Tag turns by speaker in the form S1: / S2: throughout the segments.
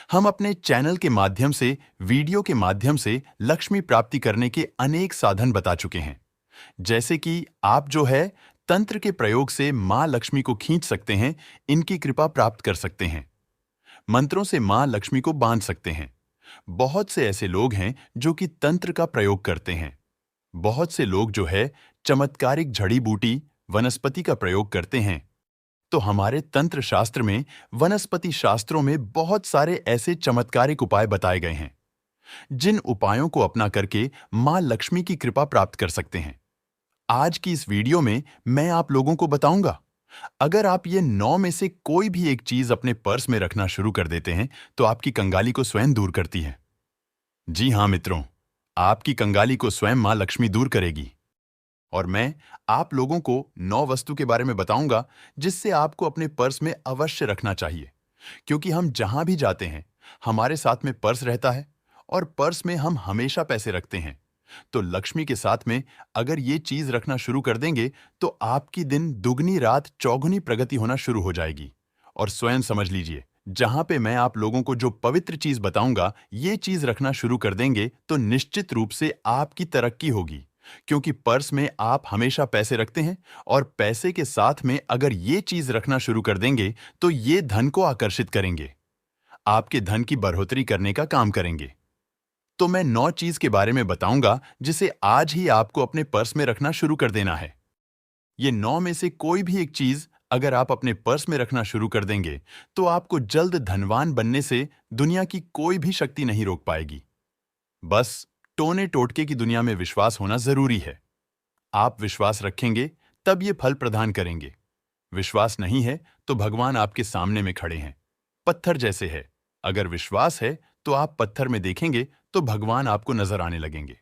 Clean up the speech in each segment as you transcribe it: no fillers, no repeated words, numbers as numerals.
S1: हम अपने चैनल के माध्यम से, वीडियो के माध्यम से लक्ष्मी प्राप्ति करने के अनेक साधन बता चुके हैं। जैसे कि आप जो है तंत्र के प्रयोग से मां लक्ष्मी को खींच सकते हैं, इनकी कृपा प्राप्त कर सकते हैं। मंत्रों से मां लक्ष्मी को बांध सकते हैं। बहुत से ऐसे लोग हैं जो कि तंत्र का प्रयोग करते हैं। बहुत से लोग जो है चमत्कारिक जड़ी बूटी, वनस्पति का प्रयोग करते हैं। तो हमारे तंत्र शास्त्र में, वनस्पति शास्त्रों में बहुत सारे ऐसे चमत्कारिक उपाय बताए गए हैं, जिन उपायों को अपना करके मां लक्ष्मी की कृपा प्राप्त कर सकते हैं। आज की इस वीडियो में मैं आप लोगों को बताऊंगा, अगर आप ये 9 में से कोई भी एक चीज अपने पर्स में रखना शुरू कर देते हैं तो आपकी कंगाली को स्वयं दूर करती है। जी हां मित्रों, आपकी कंगाली को स्वयं मां लक्ष्मी दूर करेगी। और मैं आप लोगों को 9 वस्तु के बारे में बताऊंगा जिससे आपको अपने पर्स में अवश्य रखना चाहिए, क्योंकि हम जहां भी जाते हैं हमारे साथ में पर्स रहता है और पर्स में हम हमेशा पैसे रखते हैं। तो लक्ष्मी के साथ में अगर ये चीज रखना शुरू कर देंगे तो आपकी दिन दुगनी रात चौगुनी प्रगति होना शुरू हो जाएगी। और स्वयं समझ लीजिए, जहां पे मैं आप लोगों को जो पवित्र चीज बताऊंगा, ये चीज रखना शुरू कर देंगे तो निश्चित रूप से आपकी तरक्की होगी, क्योंकि पर्स में आप हमेशा पैसे रखते हैं और पैसे के साथ में अगर ये चीज रखना शुरू कर देंगे तो ये धन को आकर्षित करेंगे, आपके धन की बढ़ोतरी करने का काम करेंगे। तो मैं 9 चीज के बारे में बताऊंगा जिसे आज ही आपको अपने पर्स में रखना शुरू कर देना है। ये 9 में से कोई भी एक चीज अगर आप अपने पर्स में रखना शुरू कर देंगे तो आपको जल्द धनवान बनने से दुनिया की कोई भी शक्ति नहीं रोक पाएगी। बस टोने टोटके की दुनिया में विश्वास होना जरूरी है। आप विश्वास रखेंगे तब ये फल प्रदान करेंगे। विश्वास नहीं है तो भगवान आपके सामने में खड़े हैं, पत्थर जैसे है। अगर विश्वास है तो आप पत्थर में देखेंगे तो भगवान आपको नजर आने लगेंगे।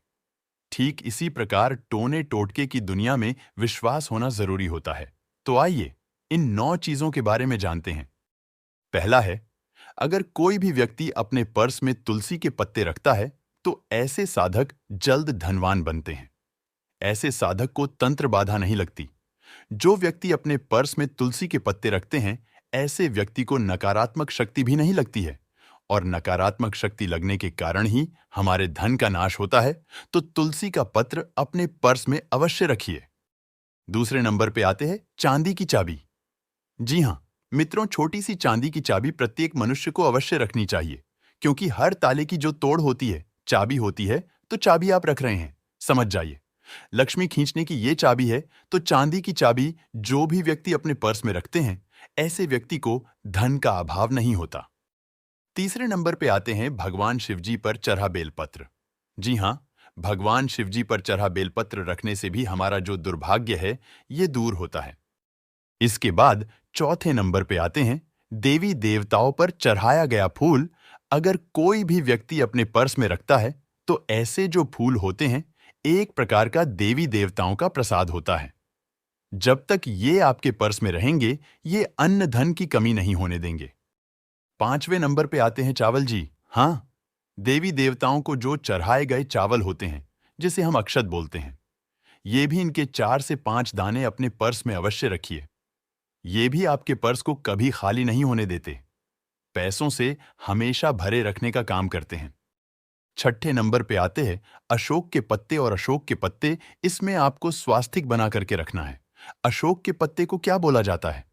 S1: ठीक इसी प्रकार टोने टोटके की दुनिया में विश्वास होना जरूरी होता है। तो आइए इन 9 चीजों के बारे में जानते हैं। पहला है, अगर कोई भी व्यक्ति अपने पर्स में तुलसी के पत्ते रखता है तो ऐसे साधक जल्द धनवान बनते हैं। ऐसे साधक को तंत्र बाधा नहीं लगती। जो व्यक्ति अपने पर्स में तुलसी के पत्ते रखते हैं, ऐसे व्यक्ति को नकारात्मक शक्ति भी नहीं लगती है, और नकारात्मक शक्ति लगने के कारण ही हमारे धन का नाश होता है। तो तुलसी का पत्र अपने पर्स में अवश्य रखिए। दूसरे नंबर पे आते हैं चांदी की चाबी। जी हां मित्रों, छोटी सी चांदी की चाबी प्रत्येक मनुष्य को अवश्य रखनी चाहिए, क्योंकि हर ताले की जो तोड़ होती है, चाबी होती है। तो चाबी आप रख रहे हैं, समझ जाइए, लक्ष्मी खींचने की ये चाबी है। तो चांदी की चाबी जो भी व्यक्ति अपने पर्स में रखते हैं, ऐसे व्यक्ति को धन का अभाव नहीं होता। तीसरे नंबर पे आते हैं भगवान शिवजी पर चढ़ा बेलपत्र। जी हां, भगवान शिवजी पर चढ़ा बेलपत्र रखने से भी हमारा जो दुर्भाग्य है, ये दूर होता है। इसके बाद चौथे नंबर पे आते हैं देवी देवताओं पर चढ़ाया गया फूल। अगर कोई भी व्यक्ति अपने पर्स में रखता है तो ऐसे जो फूल होते हैं, एक प्रकार का देवी देवताओं का प्रसाद होता है। जब तक ये आपके पर्स में रहेंगे, ये अन्न धन की कमी नहीं होने देंगे। पांचवें नंबर पे आते हैं चावल। जी हां, देवी देवताओं को जो चढ़ाए गए चावल होते हैं, जिसे हम अक्षत बोलते हैं, ये भी इनके 4 से 5 दाने अपने पर्स में अवश्य रखिए। ये भी आपके पर्स को कभी खाली नहीं होने देते, पैसों से हमेशा भरे रखने का काम करते हैं। छठे नंबर पे आते हैं अशोक के पत्ते। और अशोक के पत्ते, इसमें आपको स्वास्तिक बना करके रखना है। अशोक के पत्ते को क्या बोला जाता है?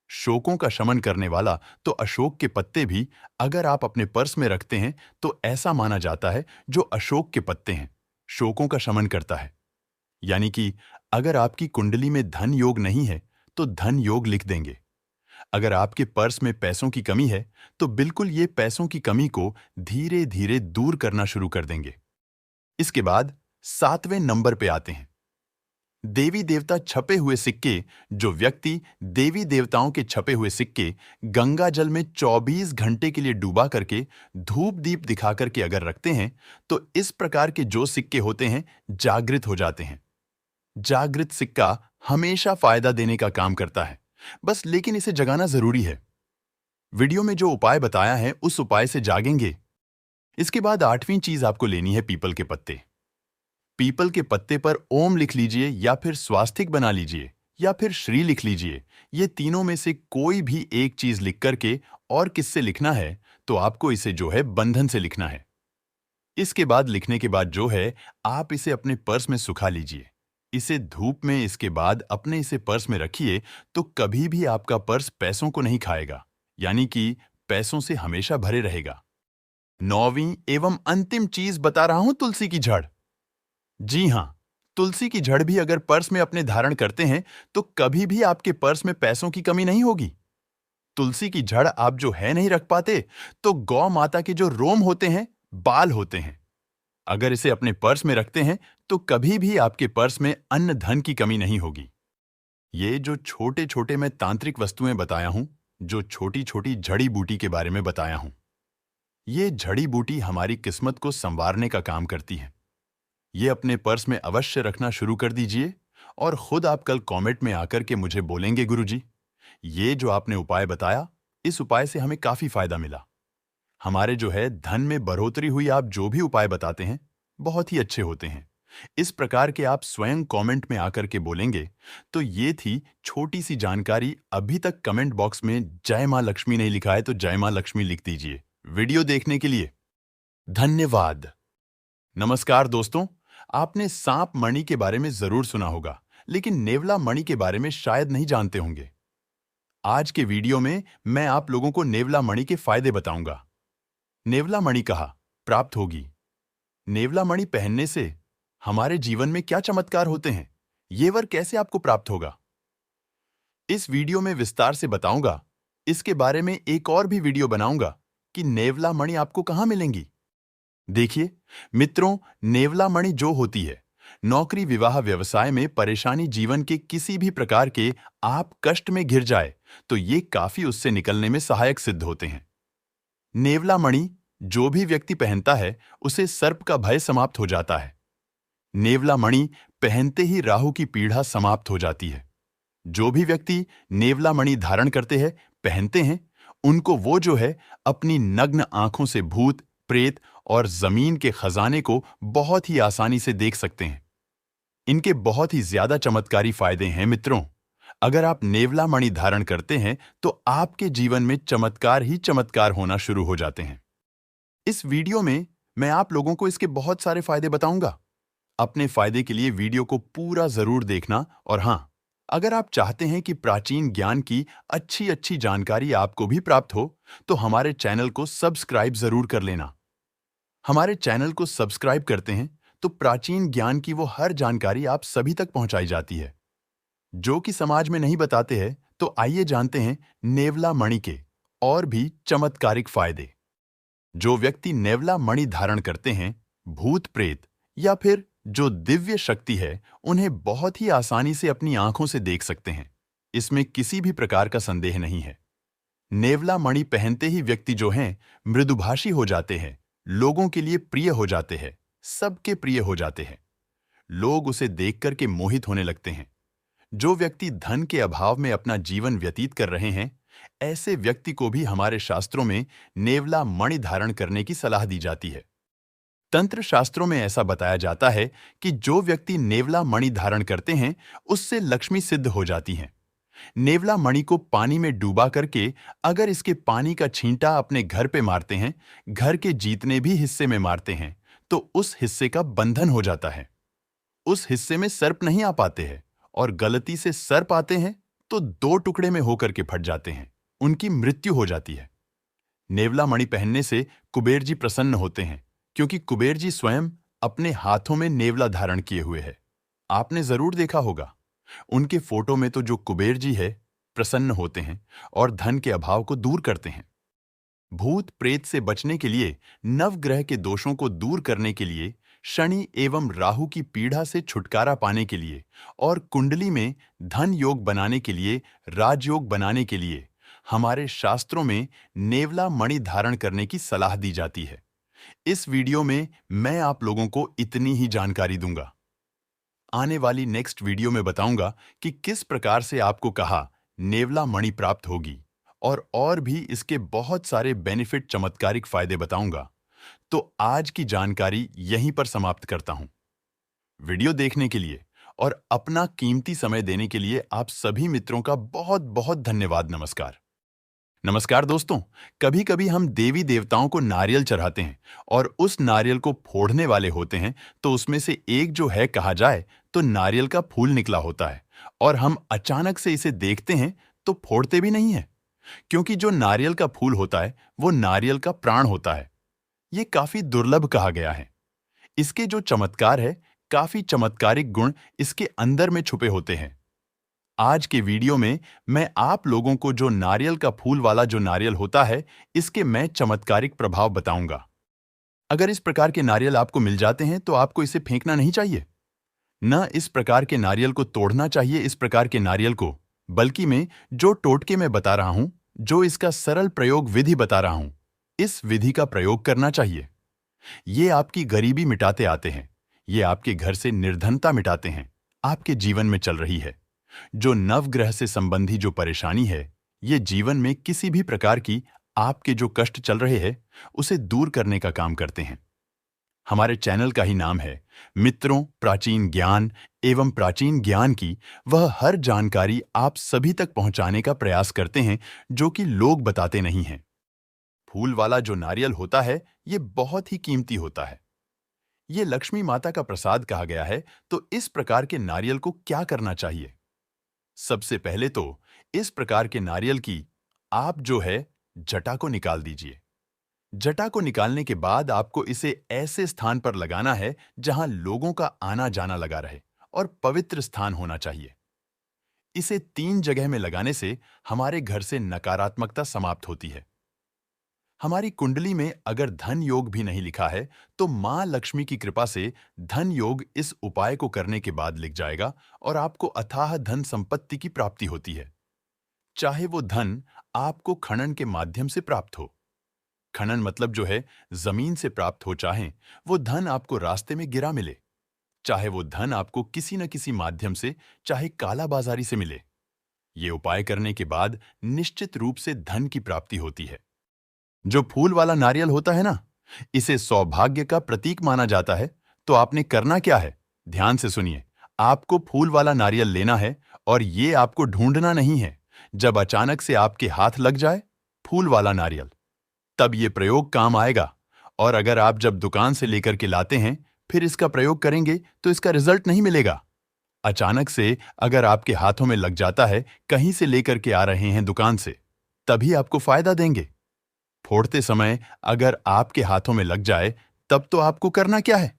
S1: शोकों का शमन करने वाला। तो अशोक के पत्ते भी अगर आप अपने पर्स में रखते हैं तो ऐसा माना जाता है, जो अशोक के पत्ते हैं, शोकों का शमन करता है। यानी कि अगर आपकी कुंडली में धन योग नहीं है तो धन योग लिख देंगे। अगर आपके पर्स में पैसों की कमी है तो बिल्कुल ये पैसों की कमी को धीरे धीरे दूर करना शुरू कर देंगे। इसके बाद 7वें नंबर पे आते हैं देवी देवता छपे हुए सिक्के। जो व्यक्ति देवी देवताओं के छपे हुए सिक्के गंगा जल में 24 घंटे के लिए डूबा करके धूप दीप दिखा करके अगर रखते हैं तो इस प्रकार के जो सिक्के होते हैं, जागृत हो जाते हैं। जागृत सिक्का हमेशा फायदा देने का काम करता है, बस लेकिन इसे जगाना जरूरी है। वीडियो में जो उपाय बताया है उस उपाय से जागेंगे। इसके बाद 8वीं चीज आपको लेनी है पीपल के पत्ते। पीपल के पत्ते पर ओम लिख लीजिए, या फिर स्वास्तिक बना लीजिए, या फिर श्री लिख लीजिए। ये तीनों में से कोई भी एक चीज लिख करके, और किससे लिखना है तो आपको इसे जो है बंधन से लिखना है। इसके बाद लिखने के बाद जो है आप इसे अपने पर्स में सुखा लीजिए। इसे धूप में इसके बाद अपने इसे पर्स में रखिए तो कभी भी आपका पर्स पैसों को नहीं खाएगा, यानी कि पैसों से हमेशा भरे रहेगा। 9वीं एवं अंतिम चीज बता रहा हूं, तुलसी की जड़। जी हां, तुलसी की जड़ भी अगर पर्स में अपने धारण करते हैं तो कभी भी आपके पर्स में पैसों की कमी नहीं होगी। तुलसी की जड़ आप जो है नहीं रख पाते तो गौ माता के जो रोम होते हैं, बाल होते हैं, अगर इसे अपने पर्स में रखते हैं तो कभी भी आपके पर्स में अन्न धन की कमी नहीं होगी। ये जो छोटे छोटे मैं तांत्रिक वस्तुएं बताया हूं, जो छोटी छोटी जड़ी बूटी के बारे में बताया हूं, ये जड़ी बूटी हमारी किस्मत को संवारने का काम करती है। ये अपने पर्स में अवश्य रखना शुरू कर दीजिए और खुद आप कल कमेंट में आकर के मुझे बोलेंगे, गुरुजी, ये जो आपने उपाय बताया, इस उपाय से हमें काफी फायदा मिला। हमारे जो है धन में बढ़ोतरी हुई, आप जो भी उपाय बताते हैं बहुत ही अच्छे होते हैं। इस प्रकार के आप स्वयं कमेंट में आकर के बोलेंगे। तो ये थी छोटी सी जानकारी। अभी तक कमेंट बॉक्स में जय मां लक्ष्मी नहीं लिखा है तो जय मां लक्ष्मी लिख दीजिए। वीडियो देखने के लिए धन्यवाद। नमस्कार दोस्तों, आपने सांप मणि के बारे में जरूर सुना होगा, लेकिन नेवला मणि के बारे में शायद नहीं जानते होंगे। आज के वीडियो में मैं आप लोगों को नेवला मणि के फायदे बताऊंगा। नेवला मणि कहाँ प्राप्त होगी? नेवला मणि पहनने से हमारे जीवन में क्या चमत्कार होते हैं? ये वर कैसे आपको प्राप्त होगा? इस वीडियो में विस्तार से बताऊंगा। इसके बारे में एक और भी वीडियो बनाऊंगा कि नेवला मणि आपको कहां मिलेंगी। देखिए मित्रों, नेवला मणि जो होती है, नौकरी, विवाह, व्यवसाय में परेशानी, जीवन के किसी भी प्रकार के आप कष्ट में घिर जाए तो ये काफी उससे निकलने में सहायक सिद्ध होते हैं। नेवला मणि जो भी व्यक्ति पहनता है उसे सर्प का भय समाप्त हो जाता है। नेवला मणि पहनते ही राहु की पीड़ा समाप्त हो जाती है। जो भी व्यक्ति नेवला मणि धारण करते हैं, पहनते हैं, उनको वो जो है अपनी नग्न आंखों से भूत, प्रेत और जमीन के खजाने को बहुत ही आसानी से देख सकते हैं। इनके बहुत ही ज्यादा चमत्कारी फायदे हैं मित्रों। अगर आप नेवला मणि धारण करते हैं तो आपके जीवन में चमत्कार ही चमत्कार होना शुरू हो जाते हैं। इस वीडियो में मैं आप लोगों को इसके बहुत सारे फायदे बताऊंगा। अपने फायदे के लिए वीडियो को पूरा जरूर देखना। और हां, अगर आप चाहते हैं कि प्राचीन ज्ञान की अच्छी अच्छी जानकारी आपको भी प्राप्त हो तो हमारे चैनल को सब्सक्राइब जरूर कर लेना। हमारे चैनल को सब्सक्राइब करते हैं तो प्राचीन ज्ञान की वो हर जानकारी आप सभी तक पहुंचाई जाती है जो कि समाज में नहीं बताते हैं। तो आइए जानते हैं नेवला मणि के और भी चमत्कारिक फायदे। जो व्यक्ति नेवला मणि धारण करते हैं, भूत प्रेत या फिर जो दिव्य शक्ति है, उन्हें बहुत ही आसानी से अपनी आंखों से देख सकते हैं। इसमें किसी भी प्रकार का संदेह नहीं है। नेवला मणि पहनते ही व्यक्ति जो हैं मृदुभाषी हो जाते हैं, लोगों के लिए प्रिय हो जाते हैं, सबके प्रिय हो जाते हैं। लोग उसे देख करके मोहित होने लगते हैं। जो व्यक्ति धन के अभाव में अपना जीवन व्यतीत कर रहे हैं, ऐसे व्यक्ति को भी हमारे शास्त्रों में नेवला मणि धारण करने की सलाह दी जाती है। तंत्र शास्त्रों में ऐसा बताया जाता है कि जो व्यक्ति नेवला मणि धारण करते हैं उससे लक्ष्मी सिद्ध हो जाती हैं। नेवला मणि को पानी में डूबा करके अगर इसके पानी का छींटा अपने घर पे मारते हैं, घर के जितने भी हिस्से में मारते हैं, तो उस हिस्से का बंधन हो जाता है। उस हिस्से में सर्प नहीं आ पाते हैं और गलती से सर्प आते हैं तो 2 टुकड़े में होकर के फट जाते हैं, उनकी मृत्यु हो जाती है। नेवला मणि पहनने से कुबेर जी प्रसन्न होते हैं, क्योंकि कुबेर जी स्वयं अपने हाथों में नेवला धारण किए हुए हैं। आपने जरूर देखा होगा, उनके फोटो में तो जो कुबेर जी है प्रसन्न होते हैं और धन के अभाव को दूर करते हैं। भूत प्रेत से बचने के लिए, नवग्रह के दोषों को दूर करने के लिए, शनि एवं राहु की पीड़ा से छुटकारा पाने के लिए और कुंडली में धन योग बनाने के लिए, राजयोग बनाने के लिए हमारे शास्त्रों में नेवला मणि धारण करने की सलाह दी जाती है। इस वीडियो में मैं आप लोगों को इतनी ही जानकारी दूंगा। आने वाली नेक्स्ट वीडियो में बताऊंगा कि किस प्रकार से आपको कहा नेवला मणि प्राप्त होगी और भी इसके बहुत सारे बेनिफिट, चमत्कारिक फायदे बताऊंगा। तो आज की जानकारी यहीं पर समाप्त करता हूं। वीडियो देखने के लिए और अपना कीमती समय देने के लिए आप सभी मित्रों का बहुत बहुत धन्यवाद। नमस्कार। नमस्कार दोस्तों। कभी कभी हम देवी देवताओं को नारियल चढ़ाते हैं और उस नारियल को फोड़ने वाले होते हैं तो उसमें से एक जो है कहा जाए तो नारियल का फूल निकला होता है और हम अचानक से इसे देखते हैं तो फोड़ते भी नहीं है, क्योंकि जो नारियल का फूल होता है वो नारियल का प्राण होता है। ये काफी दुर्लभ कहा गया है। इसके जो चमत्कार है, काफी चमत्कारिक गुण इसके अंदर में छुपे होते हैं। आज के वीडियो में मैं आप लोगों को जो नारियल का फूल वाला जो नारियल होता है, इसके मैं चमत्कारिक प्रभाव बताऊंगा। अगर इस प्रकार के नारियल आपको मिल जाते हैं तो आपको इसे फेंकना नहीं चाहिए। न इस प्रकार के नारियल को तोड़ना चाहिए, इस प्रकार के नारियल को, बल्कि मैं जो टोटके में बता रहा हूं, जो इसका सरल प्रयोग विधि बता रहा हूं, इस विधि का प्रयोग करना चाहिए। ये आपकी गरीबी मिटाते आते हैं, ये आपके घर से निर्धनता मिटाते हैं, आपके जीवन में चल रही है। जो नवग्रह से संबंधी जो परेशानी है, ये जीवन में किसी भी प्रकार की आपके जो कष्ट चल रहे हैं, उसे दूर करने का काम करते हैं। हमारे चैनल का ही नाम है मित्रों प्राचीन ज्ञान, एवं प्राचीन ज्ञान की वह हर जानकारी आप सभी तक पहुंचाने का प्रयास करते हैं जो कि लोग बताते नहीं हैं। फूल वाला जो नारियल होता है, ये बहुत ही कीमती होता है। ये लक्ष्मी माता का प्रसाद कहा गया है। तो इस प्रकार के नारियल को क्या करना चाहिए? सबसे पहले तो इस प्रकार के नारियल की आप जो है जटा को निकाल दीजिए। जटा को निकालने के बाद आपको इसे ऐसे स्थान पर लगाना है जहां लोगों का आना जाना लगा रहे और पवित्र स्थान होना चाहिए। इसे 3 जगह में लगाने से हमारे घर से नकारात्मकता समाप्त होती है। हमारी कुंडली में अगर धन योग भी नहीं लिखा है तो मां लक्ष्मी की कृपा से धन योग इस उपाय को करने के बाद लिख जाएगा और आपको अथाह धन संपत्ति की प्राप्ति होती है। चाहे वो धन आपको खनन के माध्यम से प्राप्त हो, खनन मतलब जो है जमीन से प्राप्त हो, चाहे वो धन आपको रास्ते में गिरा मिले, चाहे वो धन आपको किसी न किसी माध्यम से, चाहे काला बाजारी से मिले, ये उपाय करने के बाद निश्चित रूप से धन की प्राप्ति होती है। जो फूल वाला नारियल होता है ना, इसे सौभाग्य का प्रतीक माना जाता है। तो आपने करना क्या है, ध्यान से सुनिए। आपको फूल वाला नारियल लेना है और ये आपको ढूंढना नहीं है। जब अचानक से आपके हाथ लग जाए फूल वाला नारियल, तब ये प्रयोग काम आएगा। और अगर आप जब दुकान से लेकर के लाते हैं फिर इसका प्रयोग करेंगे तो इसका रिजल्ट नहीं मिलेगा। अचानक से अगर आपके हाथों में लग जाता है, कहीं से लेकर के आ रहे हैं दुकान से, तभी आपको फायदा देंगे। फोड़ते समय अगर आपके हाथों में लग जाए तब तो आपको करना क्या है,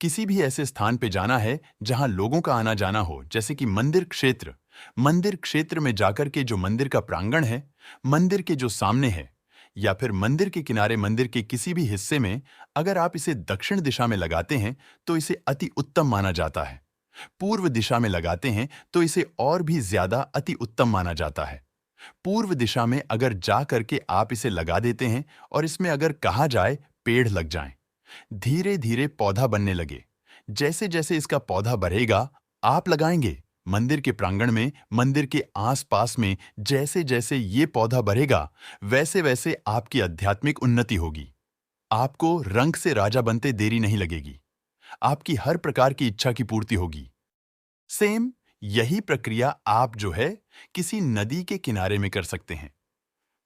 S1: किसी भी ऐसे स्थान पे जाना है जहां लोगों का आना जाना हो, जैसे कि मंदिर क्षेत्र। मंदिर क्षेत्र में जाकर के जो मंदिर का प्रांगण है, मंदिर के जो सामने है, या फिर मंदिर के किनारे, मंदिर के किसी भी हिस्से में अगर आप इसे दक्षिण दिशा में लगाते हैं तो इसे अति उत्तम माना जाता है। पूर्व दिशा में लगाते हैं तो इसे और भी ज्यादा अति उत्तम माना जाता है। पूर्व दिशा में अगर जा करके आप इसे लगा देते हैं और इसमें अगर कहा जाए पेड़ लग जाएं, धीरे धीरे पौधा बनने लगे। जैसे जैसे इसका पौधा बढ़ेगा, आप लगाएंगे मंदिर के प्रांगण में, मंदिर के आसपास में, जैसे जैसे ये पौधा बढ़ेगा वैसे वैसे आपकी आध्यात्मिक उन्नति होगी। आपको रंग से राजा बनते देरी नहीं लगेगी। आपकी हर प्रकार की इच्छा की पूर्ति होगी। सेम यही प्रक्रिया आप जो है किसी नदी के किनारे में कर सकते हैं।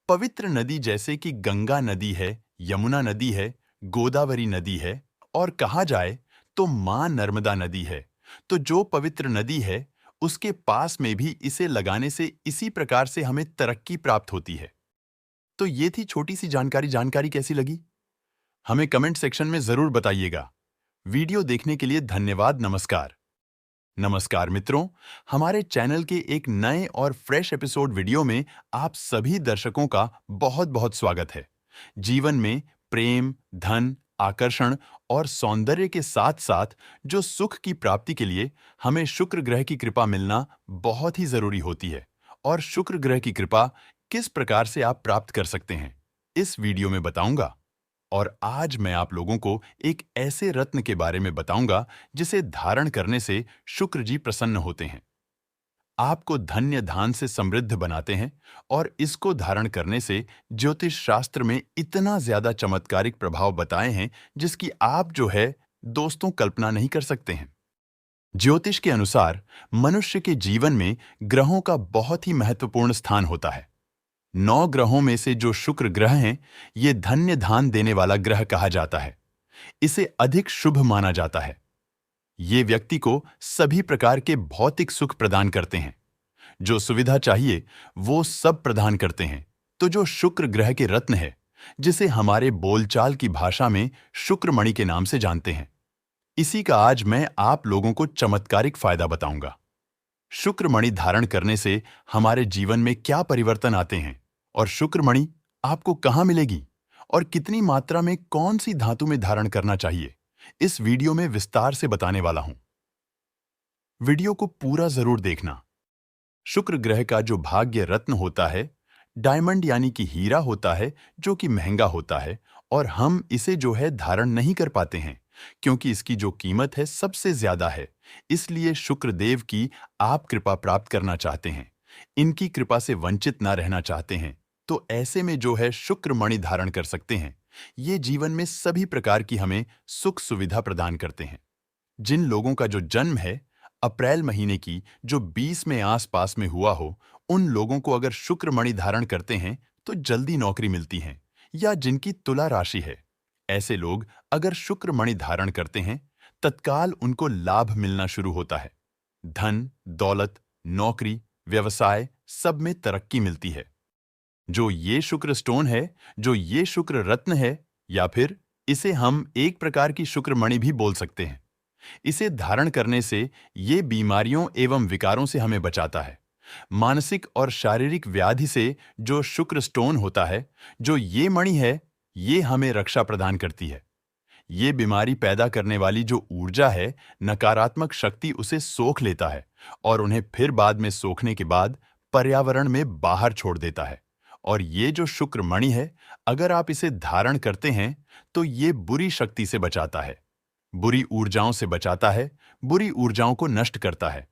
S1: पवित्र नदी जैसे कि गंगा नदी है, यमुना नदी है, गोदावरी नदी है, और कहा जाए तो मां नर्मदा नदी है। तो जो पवित्र नदी है उसके पास में भी इसे लगाने से इसी प्रकार से हमें तरक्की प्राप्त होती है। तो ये थी छोटी सी जानकारी कैसी लगी? हमें कमेंट सेक्शन में जरूर बताइएगा। वीडियो देखने के लिए धन्यवाद। नमस्कार मित्रों, हमारे चैनल के एक नए और फ्रेश एपिसोड वीडियो में आप सभी दर्शकों का बहुत बहुत स्वागत है। जीवन में प्रेम, धन, आकर्षण और सौंदर्य के साथ साथ जो सुख की प्राप्ति के लिए हमें शुक्र ग्रह की कृपा मिलना बहुत ही जरूरी होती है। और शुक्र ग्रह की कृपा किस प्रकार से आप प्राप्त कर सकते हैं, इस वीडियो में बताऊंगा। और आज मैं आप लोगों को एक ऐसे रत्न के बारे में बताऊंगा जिसे धारण करने से शुक्र जी प्रसन्न होते हैं, आपको धन्य धान से समृद्ध बनाते हैं। और इसको धारण करने से ज्योतिष शास्त्र में इतना ज्यादा चमत्कारिक प्रभाव बताए हैं जिसकी आप जो है दोस्तों कल्पना नहीं कर सकते हैं। ज्योतिष के अनुसार मनुष्य के जीवन में ग्रहों का बहुत ही महत्वपूर्ण स्थान होता है। 9 ग्रहों में से जो शुक्र ग्रह हैं, ये धन्य धान देने वाला ग्रह कहा जाता है। इसे अधिक शुभ माना जाता है। ये व्यक्ति को सभी प्रकार के भौतिक सुख प्रदान करते हैं। जो सुविधा चाहिए वो सब प्रदान करते हैं। तो जो शुक्र ग्रह के रत्न है, जिसे हमारे बोलचाल की भाषा में शुक्रमणि के नाम से जानते हैं, इसी का आज मैं आप लोगों को चमत्कारिक फायदा बताऊंगा। शुक्रमणि धारण करने से हमारे जीवन में क्या परिवर्तन आते हैं और शुक्रमणि आपको कहां मिलेगी और कितनी मात्रा में कौन सी धातु में धारण करना चाहिए, इस वीडियो में विस्तार से बताने वाला हूं। वीडियो को पूरा जरूर देखना। शुक्र ग्रह का जो भाग्य रत्न होता है, डायमंड यानी कि हीरा होता है, जो कि महंगा होता है और हम इसे जो है धारण नहीं कर पाते हैं क्योंकि इसकी जो कीमत है सबसे ज्यादा है। इसलिए शुक्रदेव की आप कृपा प्राप्त करना चाहते हैं, इनकी कृपा से वंचित ना रहना चाहते हैं, तो ऐसे में जो है शुक्रमणि धारण कर सकते हैं। ये जीवन में सभी प्रकार की हमें सुख सुविधा प्रदान करते हैं। जिन लोगों का जो जन्म है अप्रैल महीने की जो 20 में आसपास में हुआ हो, उन लोगों को अगर शुक्रमणि धारण करते हैं तो जल्दी नौकरी मिलती है। या जिनकी तुला राशि है, ऐसे लोग अगर शुक्रमणि धारण करते हैं, तत्काल उनको लाभ मिलना शुरू होता है। धन, दौलत, नौकरी, व्यवसाय सब में तरक्की मिलती है। जो ये शुक्र स्टोन है, जो ये शुक्र रत्न है, या फिर इसे हम एक प्रकार की शुक्रमणि भी बोल सकते हैं, इसे धारण करने से ये बीमारियों एवं विकारों से हमें बचाता है। मानसिक और शारीरिक व्याधि से जो शुक्र स्टोन होता है, जो ये मणि है, ये हमें रक्षा प्रदान करती है। ये बीमारी पैदा करने वाली जो ऊर्जा है, नकारात्मक शक्ति उसे सोख लेता है और उन्हें फिर बाद में सोखने के बाद पर्यावरण में बाहर छोड़ देता है। और ये जो शुक्र मणि है, अगर आप इसे धारण करते हैं तो ये बुरी शक्ति से बचाता है, बुरी ऊर्जाओं से बचाता है, बुरी ऊर्जाओं को नष्ट करता है।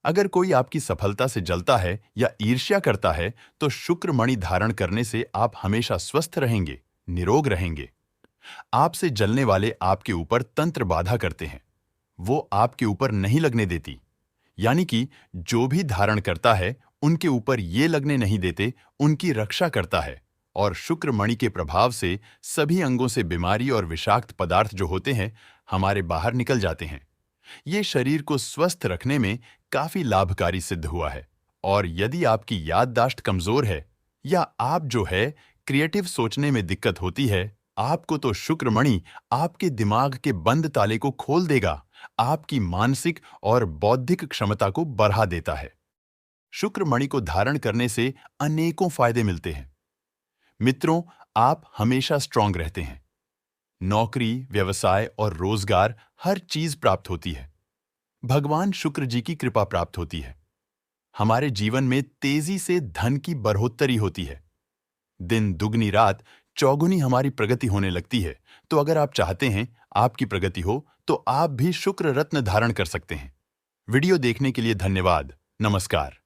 S1: अगर कोई आपकी सफलता से जलता है या ईर्ष्या करता है, तो शुक्रमणि धारण करने से आप हमेशा स्वस्थ रहेंगे, निरोग रहेंगे। आपसे जलने वाले आपके ऊपर तंत्र बाधा करते हैं, वो आपके ऊपर नहीं लगने देती। यानी कि जो भी धारण करता है, उनके ऊपर ये लगने नहीं देते, उनकी रक्षा करता है। और शुक्रमणि के प्रभाव से सभी अंगों से बीमारी और विषाक्त पदार्थ जो होते हैं, हमारे बाहर निकल जाते हैं। ये शरीर को स्वस्थ रखने में काफी लाभकारी सिद्ध हुआ है। और यदि आपकी याददाश्त कमजोर है या आप जो है क्रिएटिव सोचने में दिक्कत होती है, आपको तो शुक्रमणि आपके दिमाग के बंद ताले को खोल देगा, आपकी मानसिक और बौद्धिक क्षमता को बढ़ा देता है। शुक्रमणि को धारण करने से अनेकों फायदे मिलते हैं। मित्रों, आप हमेशा स्ट्रांग रहते हैं। नौकरी, व्यवसाय और रोजगार हर चीज प्राप्त होती है। भगवान शुक्र जी की कृपा प्राप्त होती है। हमारे जीवन में तेजी से धन की बढ़ोत्तरी होती है। दिन दुगनी रात चौगुनी हमारी प्रगति होने लगती है। तो अगर आप चाहते हैं आपकी प्रगति हो, तो आप भी शुक्र रत्न धारण कर सकते हैं। वीडियो देखने के लिए धन्यवाद। नमस्कार।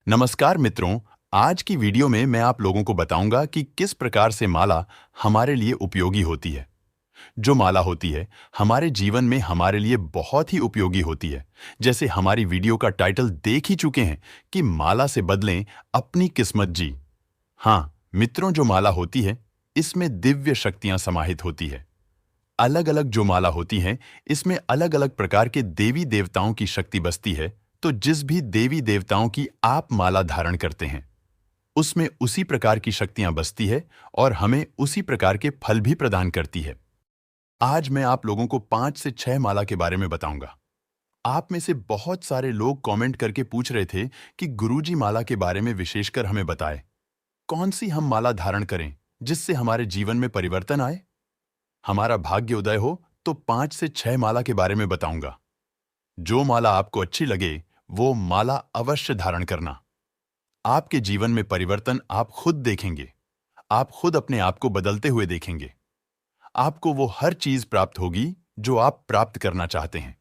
S1: नमस्कार मित्रों, आज की वीडियो में मैं आप लोगों को बताऊंगा कि किस प्रकार से माला हमारे लिए उपयोगी होती है। जो माला होती है हमारे जीवन में हमारे लिए बहुत ही उपयोगी होती है। जैसे हमारी वीडियो का टाइटल देख ही चुके हैं कि माला से बदलें अपनी किस्मत जी। हाँ मित्रों, जो माला होती है इसमें दिव्य शक्तियां समाहित होती है। अलग अलग जो माला होती हैं, इसमें अलग अलग प्रकार के देवी देवताओं की शक्ति बसती है। तो जिस भी देवी देवताओं की आप माला धारण करते हैं, उसमें उसी प्रकार की शक्तियां बसती है और हमें उसी प्रकार के फल भी प्रदान करती है। आज मैं आप लोगों को 5 से 6 माला के बारे में बताऊंगा। आप में से बहुत सारे लोग कमेंट करके पूछ रहे थे कि गुरुजी माला के बारे में विशेषकर हमें बताएं। कौन सी हम माला धारण करें जिससे हमारे जीवन में परिवर्तन आए, हमारा भाग्य उदय हो, तो 5 से 6 माला के बारे में बताऊंगा। जो माला आपको अच्छी लगे वो माला अवश्य धारण करना। आपके जीवन में परिवर्तन आप खुद देखेंगे। आप खुद अपने आप को बदलते हुए देखेंगे। आपको वो हर चीज प्राप्त होगी जो आप प्राप्त करना चाहते हैं।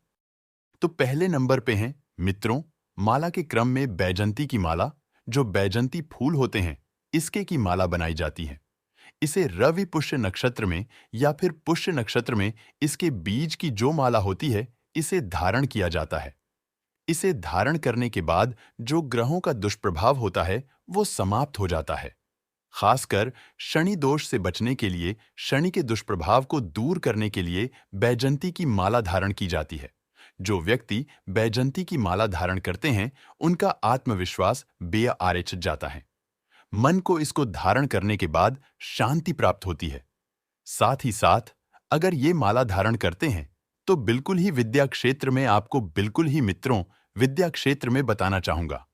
S1: तो पहले नंबर पे हैं मित्रों, माला के क्रम में बैजंती की माला। जो बैजंती फूल होते हैं, इसके की माला बनाई जाती है। इसे रवि पुष्य नक्षत्र में या फिर पुष्य नक्षत्र में इसके बीज की जो माला होती है, इसे धारण किया जाता है। इसे धारण करने के बाद जो ग्रहों का दुष्प्रभाव होता है वो समाप्त हो जाता है। खासकर शनि दोष से बचने के लिए, शनि के दुष्प्रभाव को दूर करने के लिए बैजंती की माला धारण की जाती है। जो व्यक्ति बैजंती की माला धारण करते हैं उनका आत्मविश्वास बेआरेच जाता है। मन को इसको धारण करने के बाद शांति प्राप्त होती है। साथ ही साथ अगर ये माला धारण करते हैं तो बिल्कुल ही विद्या क्षेत्र में आपको बिल्कुल ही मित्रों विद्या क्षेत्र में बताना चाहूंगा।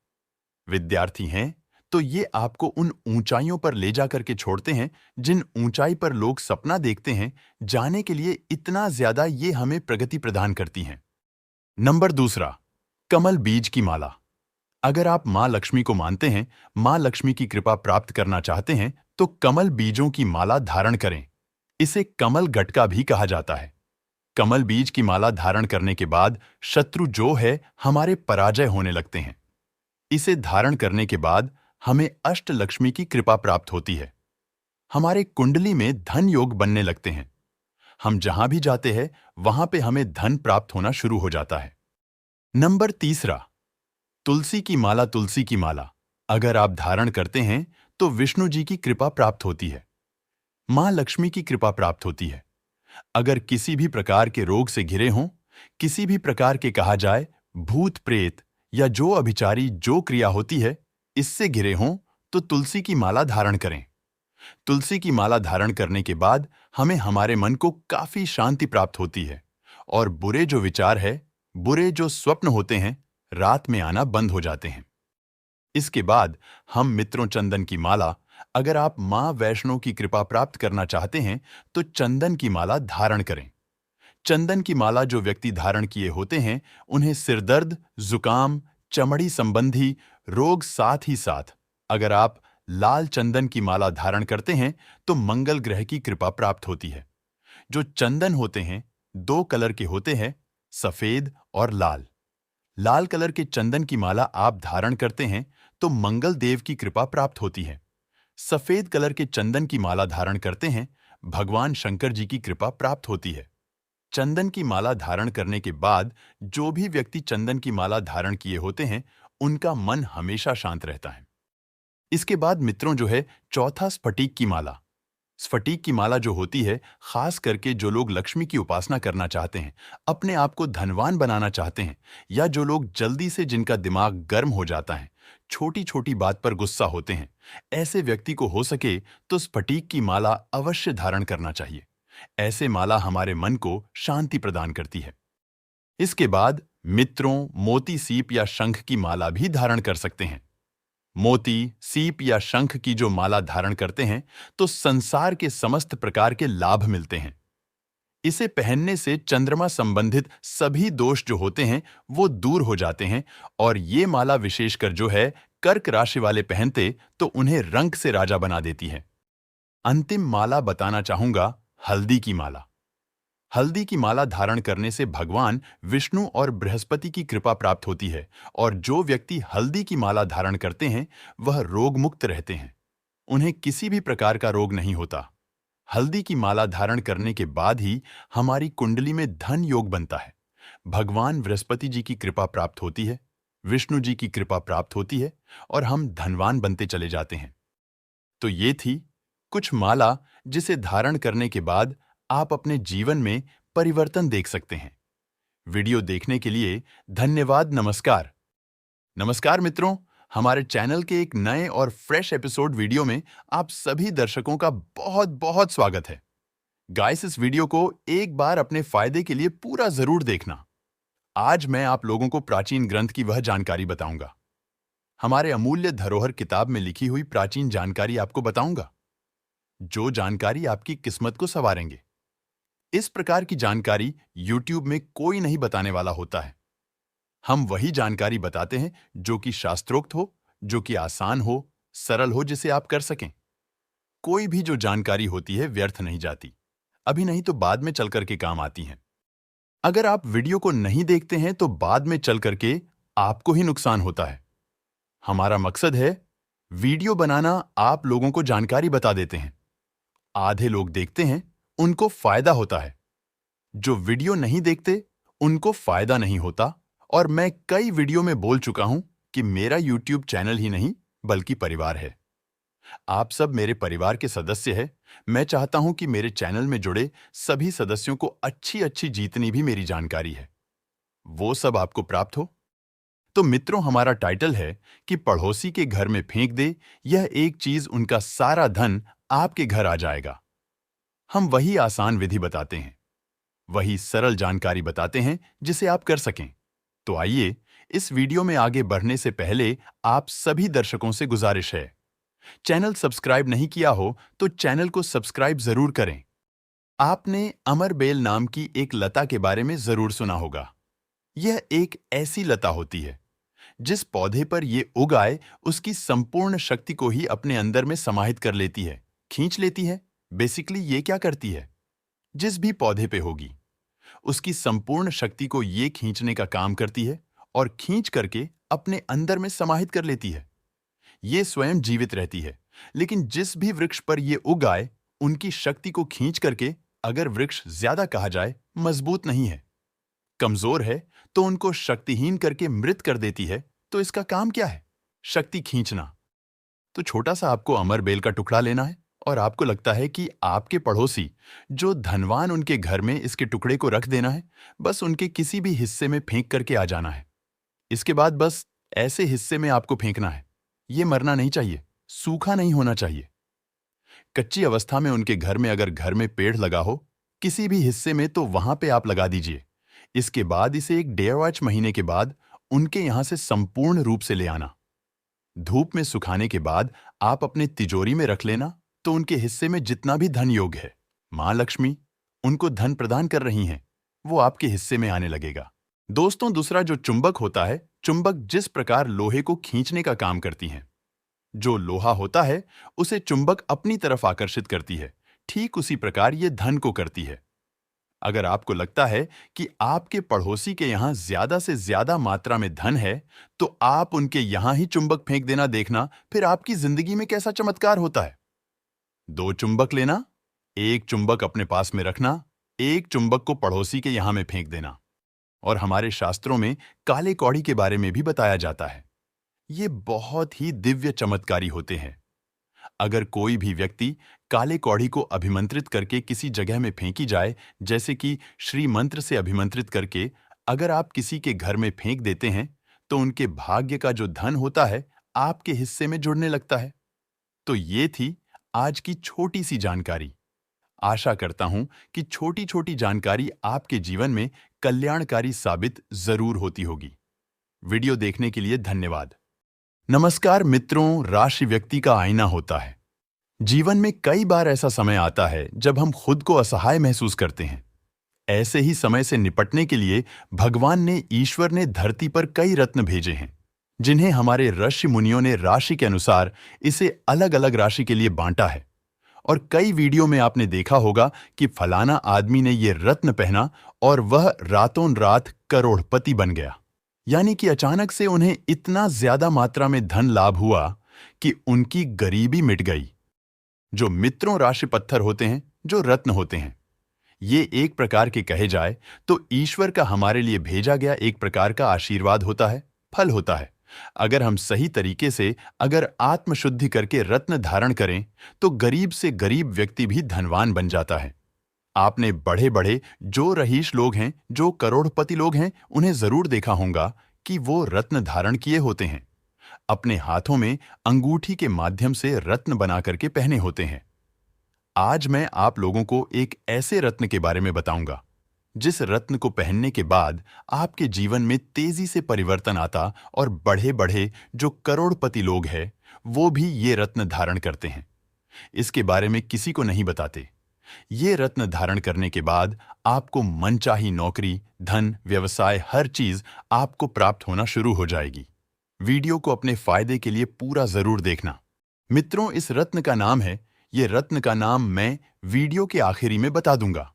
S1: विद्यार्थी हैं तो ये आपको उन ऊंचाइयों पर ले जाकर के छोड़ते हैं जिन ऊंचाई पर लोग सपना देखते हैं जाने के लिए। इतना ज्यादा ये हमें प्रगति प्रदान करती हैं। नंबर दूसरा, कमल बीज की माला। अगर आप मां लक्ष्मी को मानते हैं, मां लक्ष्मी की कृपा प्राप्त करना चाहते हैं तो कमल बीजों की माला धारण करें। इसे कमल गटका भी कहा जाता है। कमल बीज की माला धारण करने के बाद शत्रु जो है हमारे पराजय होने लगते हैं। इसे धारण करने के बाद हमें अष्टलक्ष्मी की कृपा प्राप्त होती है। हमारे कुंडली में धन योग बनने लगते हैं। हम जहां भी जाते हैं वहां पे हमें धन प्राप्त होना शुरू हो जाता है। नंबर तीसरा, तुलसी की माला। तुलसी की माला अगर आप धारण करते हैं तो विष्णु जी की कृपा प्राप्त होती है, मां लक्ष्मी की कृपा प्राप्त होती है। अगर किसी भी प्रकार के रोग से घिरे हों, किसी भी प्रकार के कहा जाए भूत प्रेत या जो अभिचारी जो क्रिया होती है इससे घिरे हों तो तुलसी की माला धारण करें। तुलसी की माला धारण करने के बाद हमें हमारे मन को काफी शांति प्राप्त होती है और बुरे जो विचार है, बुरे जो स्वप्न होते हैं रात में आना बंद हो जाते हैं। इसके बाद हम मित्रों चंदन की माला, अगर आप मां वैष्णो की कृपा प्राप्त करना चाहते हैं तो चंदन की माला धारण करें। चंदन की माला जो व्यक्ति धारण किए होते हैं उन्हें सिरदर्द, जुकाम, चमड़ी संबंधी रोग, साथ ही साथ अगर आप लाल चंदन की माला धारण करते हैं तो मंगल ग्रह की कृपा प्राप्त होती है। जो चंदन होते हैं दो कलर के होते हैं, सफेद और लाल। लाल कलर के चंदन की माला आप धारण करते हैं तो मंगल देव की कृपा प्राप्त होती है। सफेद कलर के चंदन की माला धारण करते हैं भगवान शंकर जी की कृपा प्राप्त होती है। चंदन की माला धारण करने के बाद जो भी व्यक्ति चंदन की माला धारण किए होते हैं उनका मन हमेशा शांत रहता है। इसके बाद मित्रों जो है चौथा, स्फटिक की माला। स्फटिक की माला जो होती है, खास करके जो लोग लक्ष्मी की उपासना करना चाहते हैं, अपने आप को धनवान बनाना चाहते हैं, या जो लोग जल्दी से जिनका दिमाग गर्म हो जाता है, छोटी छोटी बात पर गुस्सा होते हैं, ऐसे व्यक्ति को हो सके तो स्फटिक की माला अवश्य धारण करना चाहिए। ऐसे माला हमारे मन को शांति प्रदान करती है। इसके बाद मित्रों मोती, सीप या शंख की माला भी धारण कर सकते हैं। मोती, सीप या शंख की जो माला धारण करते हैं तो संसार के समस्त प्रकार के लाभ मिलते हैं। इसे पहनने से चंद्रमा संबंधित सभी दोष जो होते हैं वो दूर हो जाते हैं और ये माला विशेषकर जो है कर्क राशि वाले पहनते तो उन्हें रंग से राजा बना देती है। अंतिम माला बताना चाहूंगा, हल्दी की माला। हल्दी की माला धारण करने से भगवान विष्णु और बृहस्पति की कृपा प्राप्त होती है और जो व्यक्ति हल्दी की माला धारण करते हैं वह रोग मुक्त रहते हैं। उन्हें किसी भी प्रकार का रोग नहीं होता। हल्दी की माला धारण करने के बाद ही हमारी कुंडली में धन योग बनता है। भगवान बृहस्पति जी की कृपा प्राप्त होती है, विष्णु जी की कृपा प्राप्त होती है और हम धनवान बनते चले जाते हैं। तो ये थी कुछ माला जिसे धारण करने के बाद आप अपने जीवन में परिवर्तन देख सकते हैं। वीडियो देखने के लिए धन्यवाद। नमस्कार। नमस्कार मित्रों, हमारे चैनल के एक नए और फ्रेश एपिसोड वीडियो में आप सभी दर्शकों का बहुत बहुत स्वागत है। गाइस, इस वीडियो को एक बार अपने फायदे के लिए पूरा जरूर देखना। आज मैं आप लोगों को प्राचीन ग्रंथ की वह जानकारी बताऊंगा। हमारे अमूल्य धरोहर किताब में लिखी हुई प्राचीन जानकारी आपको बताऊंगा, जो जानकारी आपकी किस्मत को संवारेंगे। इस प्रकार की जानकारी YouTube में कोई नहीं बताने वाला होता है। हम वही जानकारी बताते हैं जो कि शास्त्रोक्त हो, जो कि आसान हो, सरल हो, जिसे आप कर सकें। कोई भी जो जानकारी होती है व्यर्थ नहीं जाती, अभी नहीं तो बाद में चल करके काम आती है। अगर आप वीडियो को नहीं देखते हैं तो बाद में चल करके आपको ही नुकसान होता है। हमारा मकसद है वीडियो बनाना, आप लोगों को जानकारी बता देते हैं। आधे लोग देखते हैं, उनको फायदा होता है। जो वीडियो नहीं देखते उनको फायदा नहीं होता और मैं कई वीडियो में बोल चुका हूं कि मेरा YouTube चैनल ही नहीं बल्कि परिवार है। आप सब मेरे परिवार के सदस्य हैं। मैं चाहता हूं कि मेरे चैनल में जुड़े सभी सदस्यों को अच्छी जितनी भी मेरी जानकारी है वो सब आपको प्राप्त हो। तो मित्रों, हमारा टाइटल है कि पड़ोसी के घर में फेंक दे, यह एक चीज उनका सारा धन आपके घर आ जाएगा। हम वही आसान विधि बताते हैं, वही सरल जानकारी बताते हैं जिसे आप कर सकें। तो आइए, इस वीडियो में आगे बढ़ने से पहले आप सभी दर्शकों से गुजारिश है, चैनल सब्सक्राइब नहीं किया हो तो चैनल को सब्सक्राइब जरूर करें। आपने अमरबेल नाम की एक लता के बारे में जरूर सुना होगा। यह एक ऐसी लता होती है जिस पौधे पर ये उग आए उसकी संपूर्ण शक्ति को ही अपने अंदर में समाहित कर लेती है, खींच लेती है। बेसिकली ये क्या करती है, जिस भी पौधे पे होगी उसकी संपूर्ण शक्ति को ये खींचने का काम करती है और खींच करके अपने अंदर में समाहित कर लेती है। ये स्वयं जीवित रहती है, लेकिन जिस भी वृक्ष पर ये उग आए उनकी शक्ति को खींच करके, अगर वृक्ष ज्यादा कहा जाए मजबूत नहीं है, कमजोर है, तो उनको शक्तिहीन करके मृत कर देती है। तो इसका काम क्या है? शक्ति खींचना। तो छोटा सा आपको अमरबेल का टुकड़ा लेना है और आपको लगता है कि आपके पड़ोसी जो धनवान, उनके घर में इसके टुकड़े को रख देना है, बस उनके किसी भी हिस्से में फेंक करके आ जाना है। इसके बाद बस ऐसे हिस्से में आपको फेंकना है। ये मरना नहीं चाहिए, सूखा नहीं होना चाहिए। कच्ची अवस्था में उनके घर में अगर घर में पेड़ लगा हो किसी भी हिस्से में, तो वहां पे आप लगा दीजिए। इसके बाद इसे 1 महीने के बाद उनके यहां से संपूर्ण रूप से ले आना। धूप में सुखाने के बाद आप अपने तिजोरी में रख लेना। तो उनके हिस्से में जितना भी धन योग है, मां लक्ष्मी उनको धन प्रदान कर रही हैं, वो आपके हिस्से में आने लगेगा। दोस्तों, दूसरा जो चुंबक होता है, चुंबक जिस प्रकार लोहे को खींचने का काम करती हैं, जो लोहा होता है उसे चुंबक अपनी तरफ आकर्षित करती है, ठीक उसी प्रकार ये धन को करती है। अगर आपको लगता है कि आपके पड़ोसी के यहां ज्यादा से ज्यादा मात्रा में धन है, तो आप उनके यहां ही चुंबक फेंक देना, देखना फिर आपकी जिंदगी में कैसा चमत्कार होता है। 2 चुंबक लेना, एक चुंबक अपने पास में रखना, एक चुंबक को पड़ोसी के यहां में फेंक देना। और हमारे शास्त्रों में काले कौड़ी के बारे में भी बताया जाता है। ये बहुत ही दिव्य चमत्कारी होते हैं। अगर कोई भी व्यक्ति काले कौड़ी को अभिमंत्रित करके किसी जगह में फेंकी जाए, जैसे कि श्री मंत्र से अभिमंत्रित करके अगर आप किसी के घर में फेंक देते हैं, तो उनके भाग्य का जो धन होता है आपके हिस्से में जुड़ने लगता है। तो ये थी आज की छोटी सी जानकारी। आशा करता हूं कि छोटी छोटी जानकारी आपके जीवन में कल्याणकारी साबित जरूर होती होगी। वीडियो देखने के लिए धन्यवाद। नमस्कार मित्रों, राशि व्यक्ति का आईना होता है। जीवन में कई बार ऐसा समय आता है जब हम खुद को असहाय महसूस करते हैं। ऐसे ही समय से निपटने के लिए भगवान ने, ईश्वर ने धरती पर कई रत्न भेजे हैं, जिन्हें हमारे ऋषि मुनियों ने राशि के अनुसार इसे अलग अलग राशि के लिए बांटा है। और कई वीडियो में आपने देखा होगा कि फलाना आदमी ने ये रत्न पहना और वह रातों रात करोड़पति बन गया। यानी कि अचानक से उन्हें इतना ज्यादा मात्रा में धन लाभ हुआ कि उनकी गरीबी मिट गई। जो मित्रों राशि पत्थर होते हैं, जो रत्न होते हैं, ये एक प्रकार के कहे जाए तो ईश्वर का हमारे लिए भेजा गया एक प्रकार का आशीर्वाद होता है, फल होता है। अगर हम सही तरीके से अगर आत्मशुद्धि करके रत्न धारण करें तो गरीब से गरीब व्यक्ति भी धनवान बन जाता है। आपने बड़े बड़े जो रईस लोग हैं, जो करोड़पति लोग हैं, उन्हें जरूर देखा होगा कि वो रत्न धारण किए होते हैं। अपने हाथों में अंगूठी के माध्यम से रत्न बना करके पहने होते हैं। आज मैं आप लोगों को एक ऐसे रत्न के बारे में बताऊंगा जिस रत्न को पहनने के बाद आपके जीवन में तेजी से परिवर्तन आता और बड़े बड़े जो करोड़पति लोग हैं वो भी ये रत्न धारण करते हैं। इसके बारे में किसी को नहीं बताते। ये रत्न धारण करने के बाद आपको मनचाही नौकरी, धन, व्यवसाय, हर चीज आपको प्राप्त होना शुरू हो जाएगी। वीडियो को अपने फायदे के लिए पूरा जरूर देखना। मित्रों, इस रत्न का नाम है, ये रत्न का नाम मैं वीडियो के आखिरी में बता दूंगा।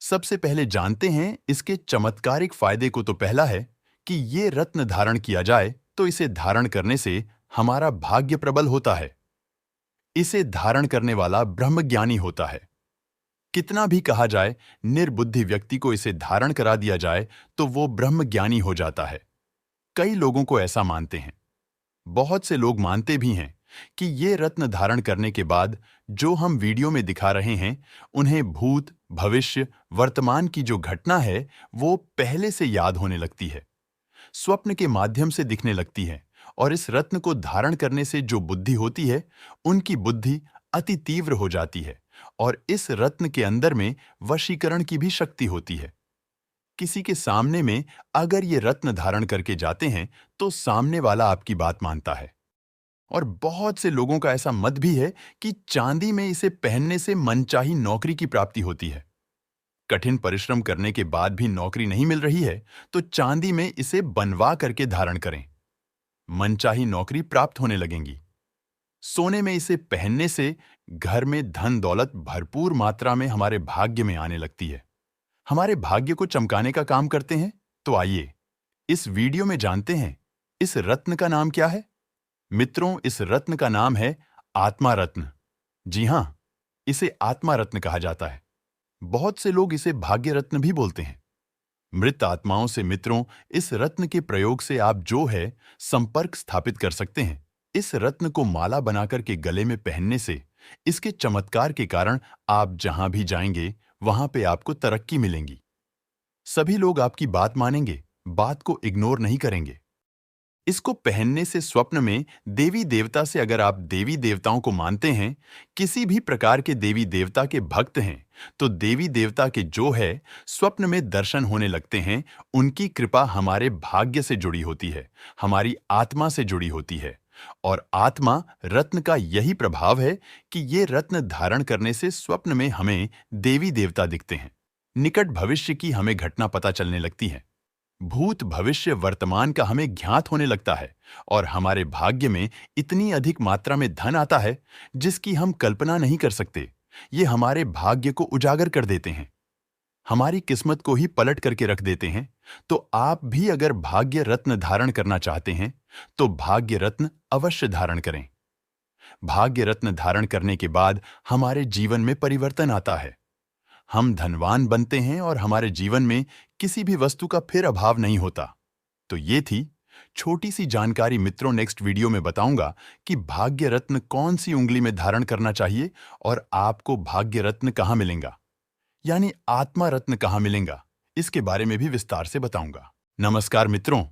S1: सबसे पहले जानते हैं इसके चमत्कारिक फायदे को। तो पहला है कि ये रत्न धारण किया जाए तो इसे धारण करने से हमारा भाग्य प्रबल होता है। इसे धारण करने वाला ब्रह्मज्ञानी होता है। कितना भी कहा जाए, निर्बुद्धि व्यक्ति को इसे धारण करा दिया जाए तो वो ब्रह्मज्ञानी हो जाता है। कई लोगों को ऐसा मानते हैं। बहुत से लोग मानते भी हैं कि ये रत्न धारण करने के बाद जो हम वीडियो में दिखा रहे हैं, उन्हें भूत, भविष्य, वर्तमान की जो घटना है वो पहले से याद होने लगती है, स्वप्न के माध्यम से दिखने लगती है। और इस रत्न को धारण करने से जो बुद्धि होती है, उनकी बुद्धि अति तीव्र हो जाती है और इस रत्न के अंदर में वशीकरण की भी शक्ति होती है। किसी के सामने में अगर ये रत्न धारण करके जाते हैं तो सामने वाला आपकी बात मानता है। और बहुत से लोगों का ऐसा मत भी है कि चांदी में इसे पहनने से मनचाही नौकरी की प्राप्ति होती है। कठिन परिश्रम करने के बाद भी नौकरी नहीं मिल रही है तो चांदी में इसे बनवा करके धारण करें, मनचाही नौकरी प्राप्त होने लगेंगी। सोने में इसे पहनने से घर में धन दौलत भरपूर मात्रा में हमारे भाग्य में आने लगती है, हमारे भाग्य को चमकाने का काम करते हैं। तो आइए इस वीडियो में जानते हैं इस रत्न का नाम क्या है। मित्रों, इस रत्न का नाम है आत्मा रत्न। जी हां, इसे आत्मा रत्न कहा जाता है। बहुत से लोग इसे भाग्य रत्न भी बोलते हैं। मृत आत्माओं से मित्रों, इस रत्न के प्रयोग से आप जो है संपर्क स्थापित कर सकते हैं। इस रत्न को माला बनाकर के गले में पहनने से इसके चमत्कार के कारण आप जहां भी जाएंगे वहां पे आपको तरक्की मिलेंगी। सभी लोग आपकी बात मानेंगे, बात को इग्नोर नहीं करेंगे। इसको पहनने से स्वप्न में देवी देवता से, अगर आप देवी देवताओं को मानते हैं, किसी भी प्रकार के देवी देवता के भक्त हैं, तो देवी देवता के जो है स्वप्न में दर्शन होने लगते हैं। उनकी कृपा हमारे भाग्य से जुड़ी होती है, हमारी आत्मा से जुड़ी होती है। और आत्मा रत्न का यही प्रभाव है कि ये रत्न धारण करने से स्वप्न में हमें देवी देवता दिखते हैं, निकट भविष्य की हमें घटना पता चलने लगती है, भूत भविष्य वर्तमान का हमें ज्ञात होने लगता है और हमारे भाग्य में इतनी अधिक मात्रा में धन आता है जिसकी हम कल्पना नहीं कर सकते। ये हमारे भाग्य को उजागर कर देते हैं, हमारी किस्मत को ही पलट करके रख देते हैं। तो आप भी अगर भाग्य रत्न धारण करना चाहते हैं तो भाग्य रत्न अवश्य धारण करें। भाग्य रत्न धारण करने के बाद हमारे जीवन में परिवर्तन आता है, हम धनवान बनते हैं और हमारे जीवन में किसी भी वस्तु का फिर अभाव नहीं होता। तो ये थी छोटी सी जानकारी मित्रों। नेक्स्ट वीडियो में बताऊंगा कि भाग्य रत्न कौन सी उंगली में धारण करना चाहिए और आपको भाग्य रत्न कहां मिलेगा, यानी आत्मा रत्न कहां मिलेगा, इसके बारे में भी विस्तार से बताऊंगा। नमस्कार मित्रों,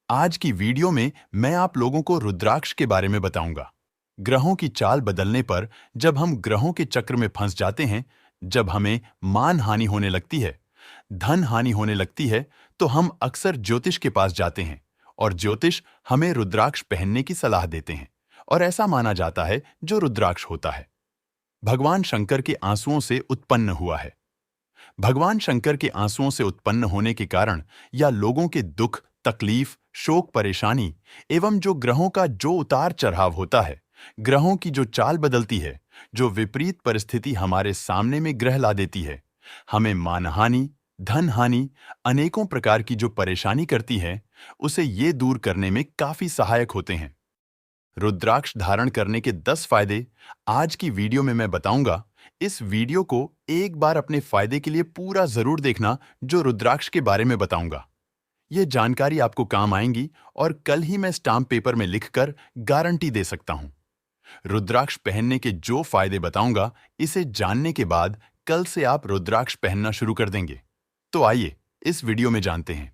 S1: आज की वीडियो में मैं आप लोगों को रुद्राक्ष के बारे में बताऊंगा। ग्रहों की चाल बदलने पर जब हम ग्रहों के चक्र में फंस जाते हैं, जब हमें मान हानि होने लगती है, धन हानि होने लगती है, तो हम अक्सर ज्योतिष के पास जाते हैं और ज्योतिष हमें रुद्राक्ष पहनने की सलाह देते हैं। और ऐसा माना जाता है जो रुद्राक्ष होता है भगवान शंकर के आंसुओं से उत्पन्न हुआ है। भगवान शंकर के आंसुओं से उत्पन्न होने के कारण या लोगों के दुख, तकलीफ, शोक, परेशानी एवं जो ग्रहों का जो उतार चढ़ाव होता है, ग्रहों की जो चाल बदलती है, जो विपरीत परिस्थिति हमारे सामने में ग्रह ला देती है, हमें मानहानि, धन हानि, अनेकों प्रकार की जो परेशानी करती है, उसे ये दूर करने में काफी सहायक होते हैं। रुद्राक्ष धारण करने के 10 फायदे आज की वीडियो में मैं बताऊंगा। इस वीडियो को एक बार अपने फायदे के लिए पूरा जरूर देखना, जो रुद्राक्ष के बारे में बताऊंगा। ये जानकारी आपको काम आएंगी और कल ही मैं स्टाम्प पेपर में लिखकर गारंटी दे सकता हूं। रुद्राक्ष पहनने के जो फायदे बताऊंगा, इसे जानने के बाद कल से आप रुद्राक्ष पहनना शुरू कर देंगे। तो आइए इस वीडियो में जानते हैं।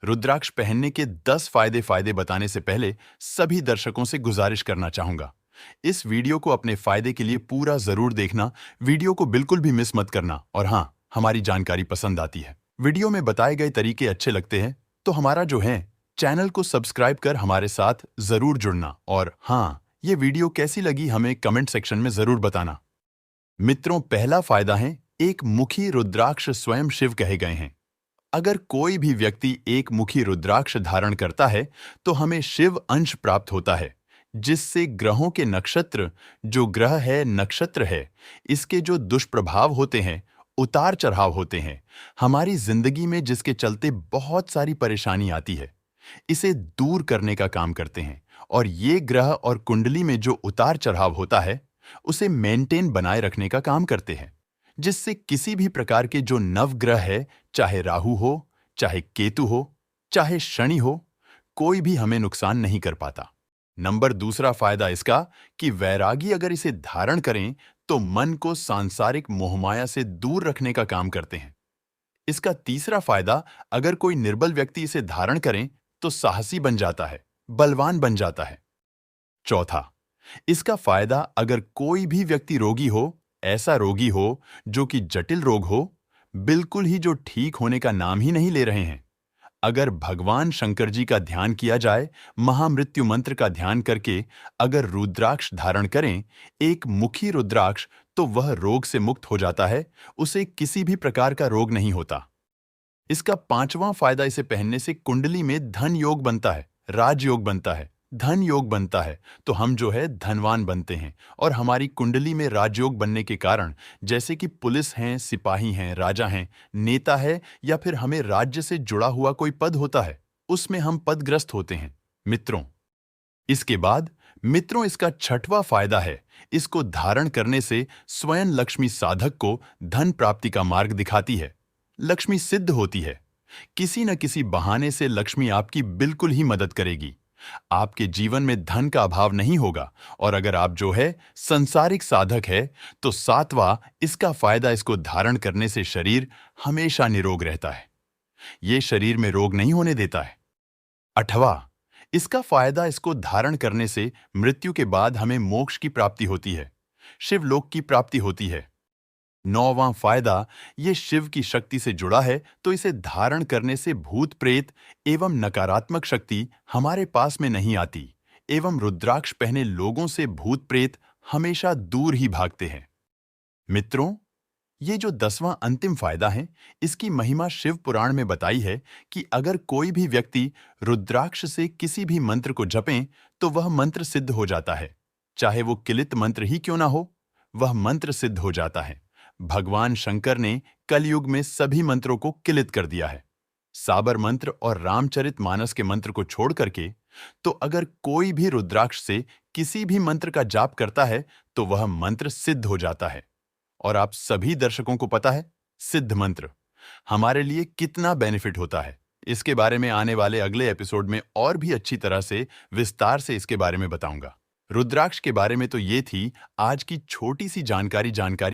S1: रुद्राक्ष पहनने के 10 फायदे बताने से पहले सभी दर्शकों से गुजारिश करना चाहूंगा, इस वीडियो को अपने फायदे के लिए पूरा जरूर देखना, वीडियो को बिल्कुल भी मिस मत करना। और हाँ, हमारी जानकारी पसंद आती है, वीडियो में बताए गए तरीके अच्छे लगते हैं, तो हमारा जो है चैनल को सब्सक्राइब कर हमारे साथ जरूर जुड़ना। और हाँ, ये वीडियो कैसी लगी हमें कमेंट सेक्शन में जरूर बताना। मित्रों, पहला फायदा है एक मुखी रुद्राक्ष स्वयं शिव कहे गए हैं। अगर कोई भी व्यक्ति एक मुखी रुद्राक्ष धारण करता है तो हमें शिव अंश प्राप्त होता है, जिससे ग्रहों के नक्षत्र, जो ग्रह है नक्षत्र है, इसके जो दुष्प्रभाव होते हैं, उतार चढ़ाव होते हैं हमारी जिंदगी में, जिसके चलते बहुत सारी परेशानी आती है, इसे दूर करने का काम करते हैं। और ये ग्रह और कुंडली में जो उतार चढ़ाव होता है, उसे मेंटेन बनाए रखने का काम करते हैं। जिससे किसी भी प्रकार के जो नवग्रह है, चाहे राहु हो, चाहे केतु हो, चाहे शनि हो, कोई भी हमें नुकसान नहीं कर पाता। नंबर दूसरा फायदा इसका कि वैरागी अगर इसे धारण करें तो मन को सांसारिक मोहमाया से दूर रखने का काम करते हैं। इसका तीसरा फायदा, अगर कोई निर्बल व्यक्ति इसे धारण करें तो साहसी बन जाता है, बलवान बन जाता है। चौथा, इसका फायदा, अगर कोई भी व्यक्ति रोगी हो, ऐसा रोगी हो जो कि जटिल रोग हो, बिल्कुल ही जो ठीक होने का नाम ही नहीं ले रहे हैं, अगर भगवान शंकर जी का ध्यान किया जाए, महामृत्यु मंत्र का ध्यान करके अगर रुद्राक्ष धारण करें, एक मुखी रुद्राक्ष, तो वह रोग से मुक्त हो जाता है, उसे किसी भी प्रकार का रोग नहीं होता। इसका पांचवां फायदा, इसे पहनने से कुंडली में धन योग बनता है, राजयोग बनता है, धन योग बनता है, तो हम जो है धनवान बनते हैं। और हमारी कुंडली में राजयोग बनने के कारण, जैसे कि पुलिस हैं, सिपाही हैं, राजा हैं, नेता है, या फिर हमें राज्य से जुड़ा हुआ कोई पद होता है, उसमें हम पदग्रस्त होते हैं। मित्रों, इसका छठवां फायदा है, इसको धारण करने से स्वयं लक्ष्मी साधक को धन प्राप्ति का मार्ग दिखाती है। लक्ष्मी सिद्ध होती है। किसी न किसी बहाने से लक्ष्मी आपकी बिल्कुल ही मदद करेगी। आपके जीवन में धन का अभाव नहीं होगा। और अगर आप जो है संसारिक साधक है, तो सातवां, इसका फायदा, इसको धारण करने से शरीर हमेशा निरोग रहता है। ये शरीर में रोग नहीं होने देता है। आठवां, इसका फायदा, इसको धारण करने से मृत्यु के बाद हमें मोक्ष की प्राप्ति होती है, शिवलोक की प्राप्ति होती है। नौवां फायदा, ये शिव की शक्ति से जुड़ा है, तो इसे धारण करने से भूत प्रेत एवं नकारात्मक शक्ति हमारे पास में नहीं आती, एवं रुद्राक्ष पहने लोगों से भूत प्रेत हमेशा दूर ही भागते हैं। मित्रों, ये जो 10वां अंतिम फायदा है, इसकी महिमा शिव पुराण में बताई है कि अगर कोई भी व्यक्ति रुद्राक्ष से किसी भी मंत्र को जपें, तो वह मंत्र सिद्ध हो जाता है। चाहे वो किलित मंत्र ही क्यों ना हो, वह मंत्र सिद्ध हो जाता है। भगवान शंकर ने कलयुग में सभी मंत्रों को किलित कर दिया है, साबर मंत्र और रामचरितमानस के मंत्र को छोड़ करके। तो अगर कोई भी रुद्राक्ष से किसी भी मंत्र का जाप करता है, तो वह मंत्र सिद्ध हो जाता है। और आप सभी दर्शकों को पता है, सिद्ध मंत्र हमारे लिए कितना बेनिफिट होता है। इसके बारे में आने वाले अगले एपिसोड में और भी अच्छी तरह से विस्तार से इसके बारे में बताऊंगा। रुद्राक्ष के बारे में तो ये थी आज की छोटी सी जानकारी।